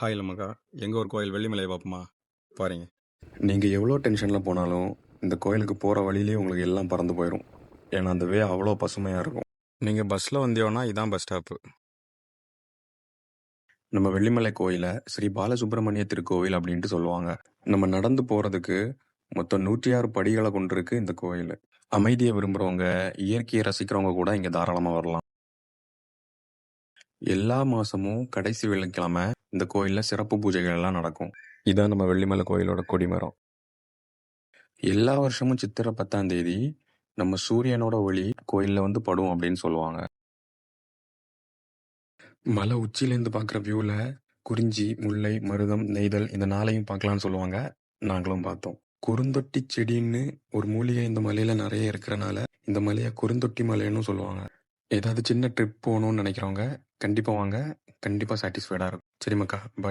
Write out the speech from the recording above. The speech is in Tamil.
ஹாய் லமக்கா. எங்கள் ஒரு கோயில் வெள்ளிமலை பார்ப்போமா? பாருங்க. நீங்கள் எவ்வளோ டென்ஷனில் போனாலும் இந்த கோயிலுக்கு போகிற வழியிலே உங்களுக்கு எல்லாம் பறந்து போயிடும். ஏன்னா அந்த அவ்வளோ பசுமையாக இருக்கும். நீங்கள் பஸ்ஸில் வந்தீங்கன்னா இதான் பஸ் ஸ்டாப்பு. நம்ம வெள்ளிமலை கோயிலை ஸ்ரீ பாலசுப்ரமணிய திருக்கோவில் அப்படின்ட்டு சொல்லுவாங்க. நம்ம நடந்து போகிறதுக்கு மொத்தம் 106 படிகளை கொண்டிருக்கு இந்த கோயில். அமைதியை விரும்புகிறவங்க, இயற்கையை ரசிக்கிறவங்க கூட இங்கே தாராளமாக வரலாம். எல்லா மாதமும் கடைசி வெள்ளிக்கிழமை இந்த கோயிலில் சிறப்பு பூஜைகள் எல்லாம் நடக்கும். இதான் நம்ம வெள்ளிமலை கோயிலோட கொடிமரம். எல்லா வருஷமும் சித்திரை 10ஆம் தேதி நம்ம சூரியனோட ஒளி கோயிலில் வந்து படும் அப்படின்னு சொல்லுவாங்க. மலை உச்சியிலேருந்து பார்க்குற வியூவில் குறிஞ்சி, முல்லை, மருதம், நெய்தல் இந்த நாளையும் பார்க்கலான்னு சொல்லுவாங்க. நாங்களும் பார்த்தோம். குறுந்தொட்டி செடின்னு ஒரு மூலிகை இந்த மலையில் நிறைய இருக்கிறனால இந்த மலையை குறுந்தொட்டி மலைன்னு சொல்லுவாங்க. ஏதாவது சின்ன ட்ரிப் போகணும்னு நினைக்கிறவங்க கண்டிப்பாக வாங்க. கண்டிப்பாக சாட்டிஸ்ஃபைடாக இருக்கும். சரி மக்கா, பாய்.